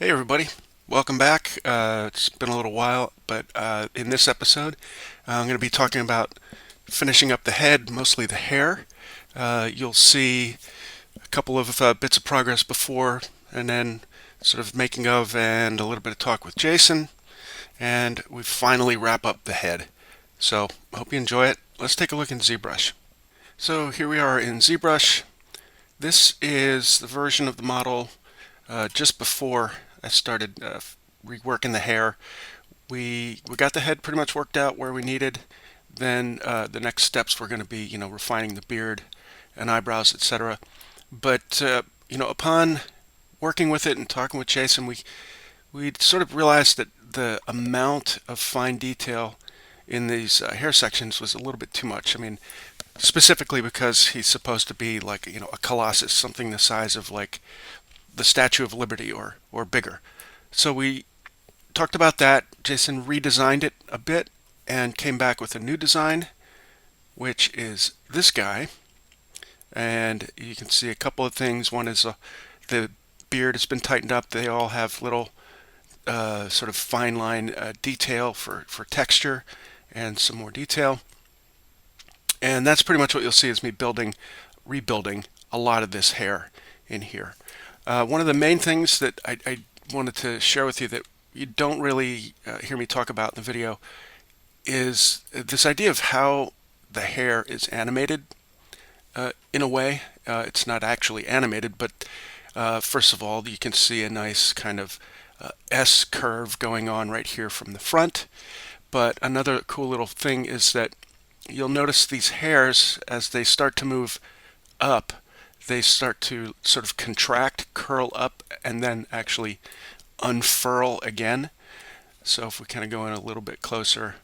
Hey everybody, welcome back. It's been a little while, but in this episode, I'm going to be talking about finishing up the head, mostly the hair. You'll see a couple of bits of progress before, and then sort of making of, and a little bit of talk with Jason, and we finally wrap up the head. So, hope you enjoy it. Let's take a look in Zbrush. So here we are in Zbrush. This is the version of the model just before I started reworking the hair. We got the head pretty much worked out where we needed. Then the next steps were going to be, refining the beard and eyebrows, etc. But upon working with it and talking with Jason, we sort of realized that the amount of fine detail in these hair sections was a little bit too much. I mean, specifically because he's supposed to be like a colossus, something the size of like the Statue of Liberty or bigger. So we talked about that. Jason redesigned it a bit and came back with a new design, which is this guy. And you can see a couple of things. One is the beard has been tightened up. They all have little sort of fine line detail for texture and some more detail. And that's pretty much what you'll see is me rebuilding a lot of this hair in here. One of the main things that I wanted to share with you that you don't really hear me talk about in the video is this idea of how the hair is animated. In a way, it's not actually animated, but first of all, you can see a nice kind of S curve going on right here from the front. But another cool little thing is that you'll notice these hairs, as they start to move up, they start to sort of contract, curl up, and then actually unfurl again. So if we kind of go in a little bit closer,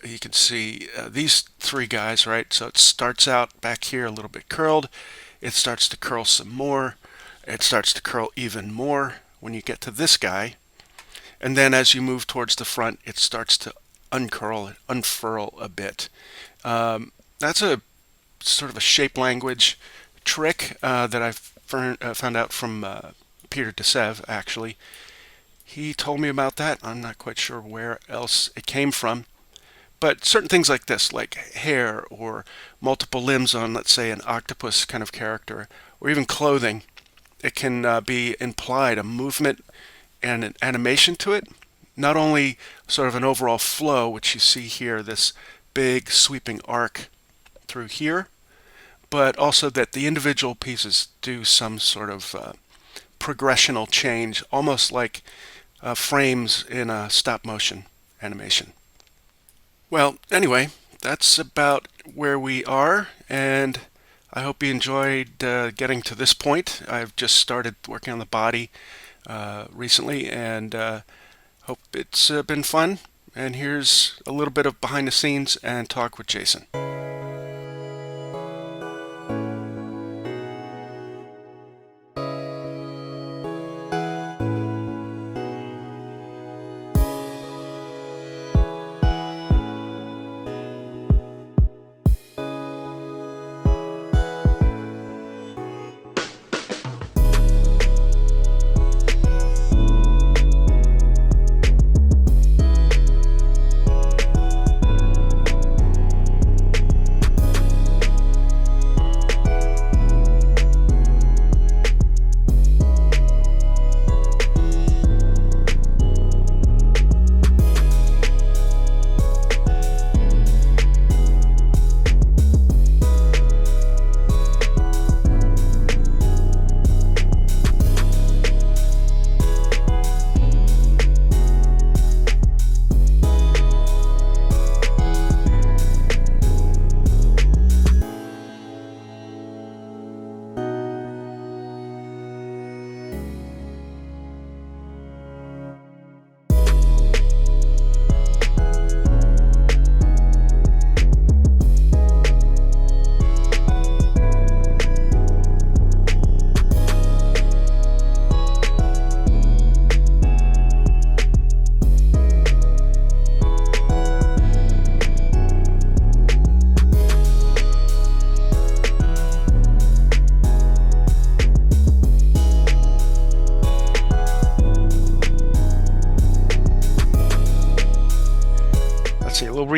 you can see these three guys, right? So it starts out back here a little bit curled. It starts to curl some more. It starts to curl even more when you get to this guy. And then as you move towards the front, it starts to uncurl, unfurl a bit. That's a sort of a shape language trick that I've found out from Peter DeSev, actually. He told me about that. I'm not quite sure where else it came from. But certain things like this, like hair or multiple limbs on, let's say, an octopus kind of character, or even clothing, it can be implied a movement and an animation to it. Not only sort of an overall flow, which you see here, this big sweeping arc through here, but also that the individual pieces do some sort of progressional change, almost like frames in a stop motion animation. Well, anyway, that's about where we are, and I hope you enjoyed getting to this point. I've just started working on the body recently, and hope it's been fun. And here's a little bit of behind the scenes and talk with Jason.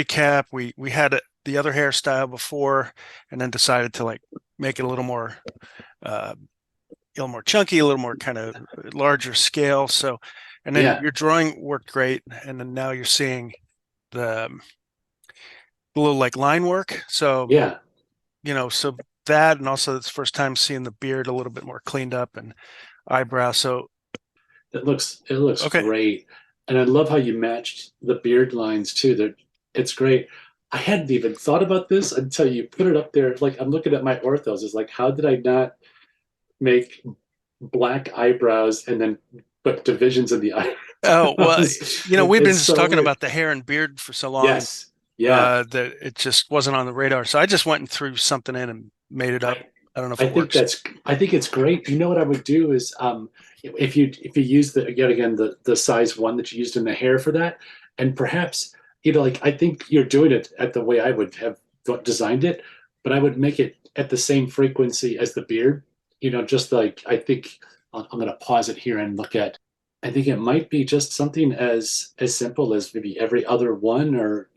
recap, we had the other hairstyle before, and then decided to like make it uh, a little more chunky, a little more kind of larger scale. So, and then Yeah, your drawing worked great, and then now you're seeing the little like line work. So, yeah. so that, and also it's first time seeing the beard a little bit more cleaned up and eyebrow. So, It looks okay. great, and I love how you matched the beard lines too. That it's great. I hadn't even thought about this until you put it up there. Like I'm looking at my orthos. It's like, how did I not make black eyebrows and then put divisions in the Oh, well, eyebrows? we've been It's just so talking weird. about the hair and beard for so long Yes, yeah. that it just wasn't on the radar. So I just went and threw something in and made it up. I I don't know if I it think works. that's I think it's great. You know what I would do is if you use the again the size one that you used in the hair for that, and perhaps like I think you're doing it at the way I would have designed it, but I would make it at the same frequency as the beard. Just like I think I'm going to pause it here and look at. I think it might be just something as simple as maybe every other one, or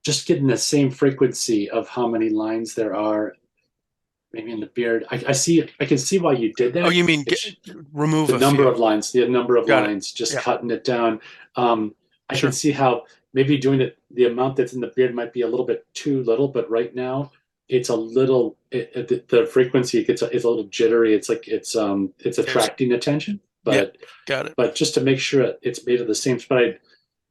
just getting the same frequency of how many lines there are maybe in the beard. I see it. I can see why you did Oh, that. you mean It's remove the a number few? of lines, the number of Got it. lines, just Yeah, cutting it down. I can sure. see how maybe doing it, the amount that's in the beard might be a little bit too little, but right now it's a little, the frequency gets, it's a little jittery. It's like, it's There's, attracting attention, yeah, but, got it. but just to make sure it's made of the same, but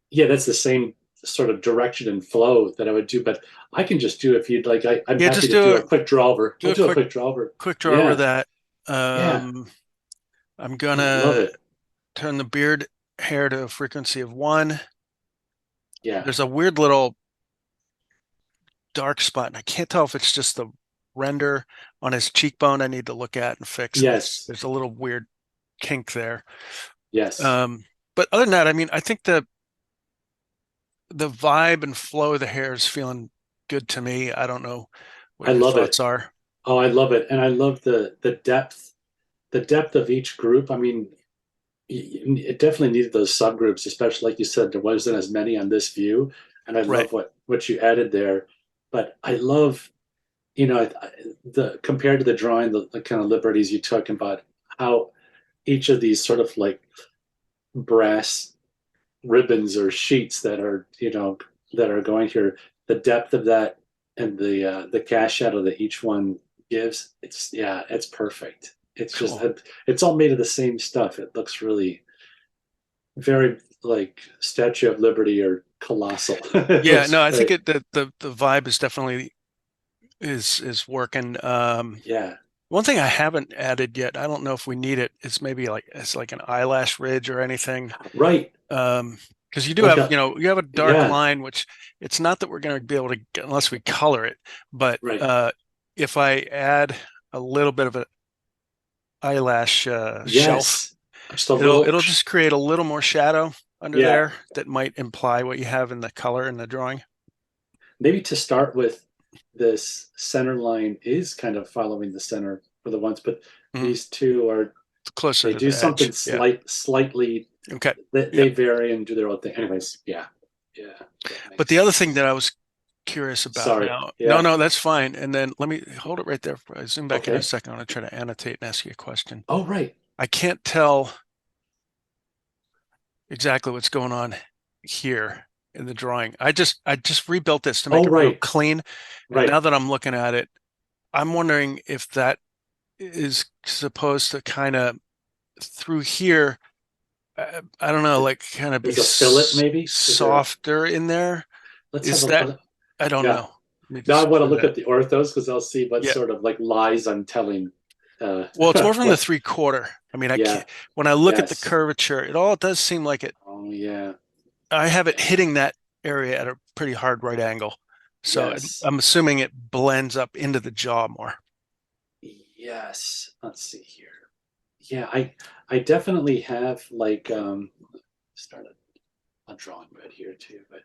yeah, that's the same sort of direction and flow that I would do, but I can just do if you'd like. I'm Yeah, happy just to do a quick draw over. do We'll a do a quick draw over. quick draw over Yeah, that. yeah, I'm I love gonna it. turn the beard hair to a frequency of 1. Yeah, There's a weird little dark spot, and I can't tell if it's just the render on his cheekbone I need to look at and fix. yes, There's a little weird kink there. yes. Um, but other than that, I mean, I think the vibe and flow of the hair is feeling good to me. I don't know what I your love thoughts it. are. Oh, I love it, and I love the depth of each group. I mean, it definitely needed those subgroups, especially like you said, there wasn't as many on this view, and I Right. love what you added there. But I love, the compared to the drawing, the kind of liberties you took about how each of these sort of like brass ribbons or sheets that are going here, the depth of that and the cast shadow that each one gives, it's perfect. It's just Cool. it's all made of the same stuff. It looks really very like Statue of Liberty or colossal. It Yeah, looks no, I think great. the vibe is definitely is working. Yeah. One thing I haven't added yet, I don't know if we need it, is maybe like it's like an eyelash ridge or anything. Right. Because you do Like have, a you have a dark yeah. line, which it's not that we're going to be able to get unless we color it, but Right. if I add a little bit of an eyelash shelf, Yes. Just a it'll little. it'll just create a little more shadow under Yeah. there that might imply what you have in the color in the drawing. Maybe to start with, this center line is kind of following the center for the ones, but Mhm. these two are Closer they to do the something edge. Yeah. slightly. Okay. They Yep. vary and do their own thing. Anyways, yeah, yeah, that But makes the other thing sense. that I was curious about Sorry. now, no, Yeah. no, that's fine. And then let me hold it right there. I zoom back in a Okay. second. I want to try to annotate and ask you a question. Oh, right. I can't tell exactly what's going on here in the drawing. I just rebuilt this to make Oh, it real right. clean. And now Right. that I'm looking at it, I'm wondering if that is supposed to kind of through here, I don't know, like kind of be There's a fillet, maybe. Is there a? softer in there. Let's have Is that, a. I don't Yeah. know. Let me Now I just want to do look that. at the orthos because I'll see what Yeah. sort of like lies I'm telling. Uh, Well, it's more from the what? 3/4. I mean, I Yeah. can't, when I look at the Yes. curvature, it all does seem like it, Oh, yeah. I have it Yeah. hitting that area at a pretty hard right angle. So Yes. I'm assuming it blends up into the jaw more. Yes. Let's see here. Yeah, I definitely have like start a drawing right here too, but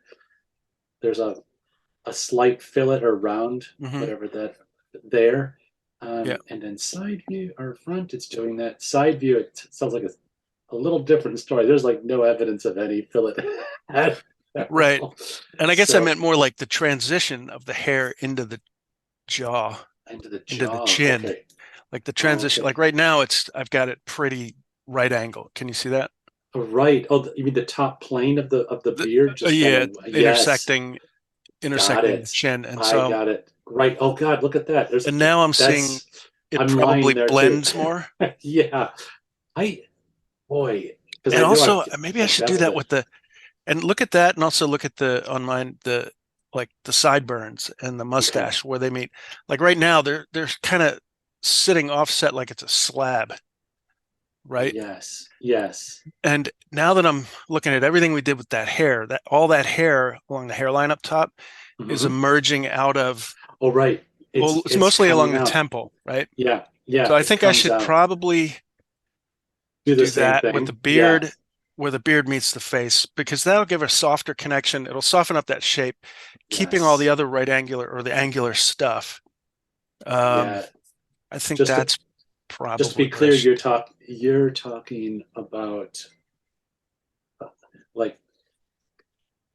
there's a slight fillet or round, Hmm. whatever that there. Yeah. And then side view or front, it's doing that. Side view, it sounds like a little different story. There's like no evidence of any fillet. right. And I guess I So meant more like the transition of the hair into the jaw, into the into the jaw. chin. Okay. Like the transition, Okay. like right now I've got it pretty right angle. Can you see that? Right. Oh, you mean the top plane of the The, beard just kind yeah, of, yes. intersecting Got intersecting the it. chin. And I so, got it. Right. Oh God, look at that. and now I'm seeing That's it I'm lying probably there too. blends more. Yeah. I boy, because And I know also maybe I I've should do beveled that it. with and look at that and also look at the on mine the like the sideburns and the Okay. mustache where they meet. Like right now they're kind of sitting offset like it's a slab, right? Yes. Yes. And now that I'm looking at everything we did with that hair, that all that hair along the hairline up top is Hmm. emerging out of, Oh, right. well, it's It's mostly along coming the out. temple, right? Yeah. Yeah. So I It think I comes should out. probably Do the do same that with thing. the Yeah. beard, where the beard meets the face, because that'll give a softer connection. It'll soften up that shape, keeping all the Yes. other right angular or the angular stuff. Um, Yeah. I think Just to that's just to be probably what I clear, should. you're talking about like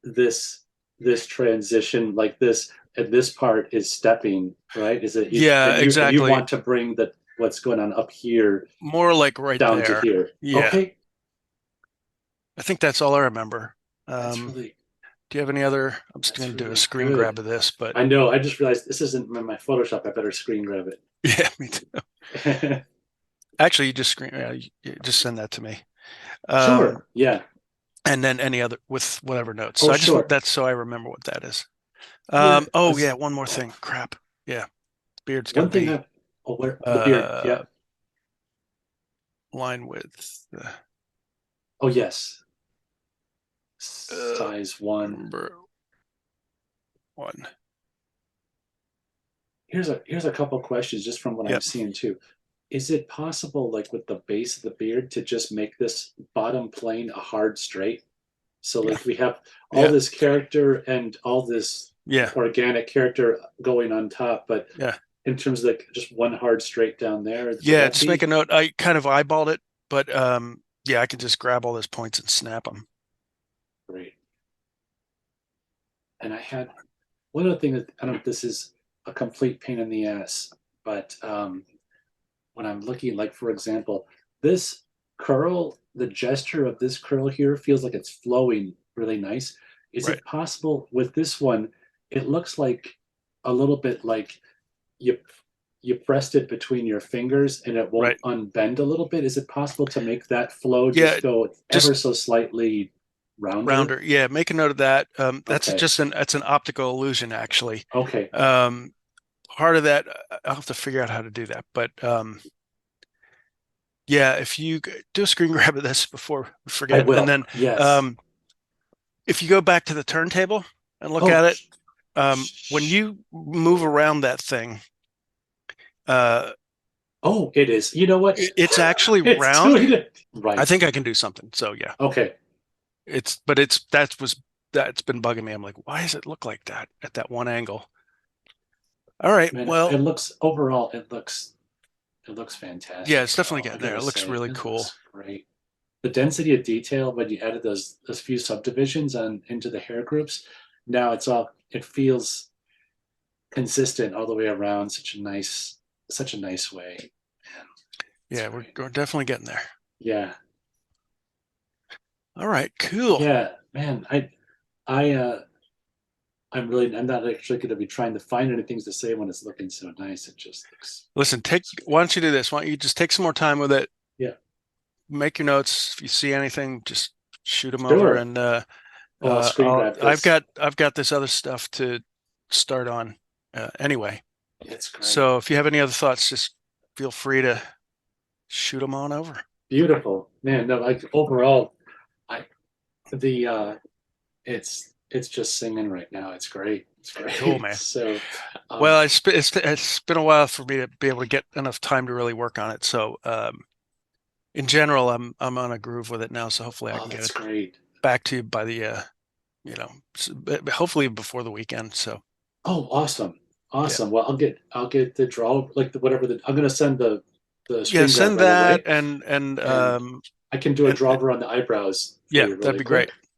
this this transition, like this, and this part is stepping, right? Is it you, Yeah, and you exactly. want to bring the what's going on up here More like right down to there. here. Yeah, Okay. I think that's all I remember. That's Um, really do you have any other? I'm just going that's to do a really screen good. grab of this, but I know. I just realized this isn't my Photoshop. I better screen grab yeah, me too. it. Actually, you just screen, you just send that to me. Um, Sure. Yeah. and then any other with whatever notes. Oh, So I just sure. that's so I remember what that is. Yeah. Oh yeah, one more thing. Crap. Yeah, beard's got to One thing be I, oh, where the beard. uh Yeah. line width. Oh, yes. Uh, Size one. number one. Here's a couple questions just from what I'm Yep. seeing too. Is it possible, like with the base of the beard, to just make this bottom plane a hard straight? So Yeah. like we have all Yeah. this character and all this Yeah. organic character going on top, but Yeah. in terms of like just one hard straight down there, would Yeah. that Just make a be note. I kind of eyeballed it, but yeah, I can just grab all those points and snap them. great? And I had one other thing that I don't know if this is a complete pain in the ass, but when I'm looking, like for example, this curl, the gesture of this curl here feels like it's flowing really nice. Is Right. it possible with this one? It looks like a little bit like you you pressed it between your fingers and it won't Right. unbend a little bit. Is it possible to make that flow Yeah. just go ever Just so slightly rounder? rounder. Yeah. Make a note of that. That's Okay. just that's an optical illusion, actually. Okay. Um, part of that, I'll have to figure out how to do that. But yeah, if you do a screen grab of this before we I forget, and will. then Yes. um, if you go back to the turntable and look Oh, at it, when you move around that thing, uh, oh, it is. You know what? it's actually It's round. doing it. I Right. think I can do something. So yeah, Okay. but that's been bugging me. I'm like, why does it look like that at that one angle? All right, Man, it well, looks overall, it looks yeah, fantastic it's definitely though. I getting there. gotta It looks say, really it cool. looks great. The density of detail when you added those few subdivisions on into the hair groups, now it feels consistent all the way around. Such a nice way. Man, it's Yeah, great. we're definitely getting there. Yeah. All right, cool. Yeah, man. I I'm not actually going to be trying to find anything to say when it's looking so nice. It just Listen, looks why great. don't you do this? Why don't you just take some more time with it? Yeah, Make your notes. If you see anything, just shoot them over. sure. And Oh, I'll screen grab this. I've got this other stuff to start on anyway. It's great. So if you have any other thoughts, just feel free to shoot them on over. Beautiful. Man, no, like overall, I the it's just singing right now. It's great. It's Cool, great. man. So Well, it's been a while for me to be able to get enough time to really work on it. So in general, I'm on a groove with it now. So hopefully I oh, can get that's it great. back to you by the hopefully before the weekend. So Oh, awesome. yeah. Awesome. Well, I'll get the draw like the whatever the I'm gonna send the Yeah, screen grab send right that away and and I can do a and draw over on the eyebrows for yeah, you that'd really be great. quick.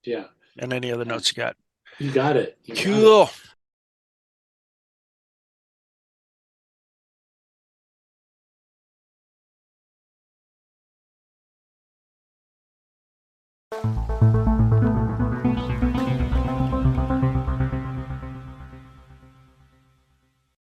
Yeah. and any other And notes you got. you got it. You got it. Cool.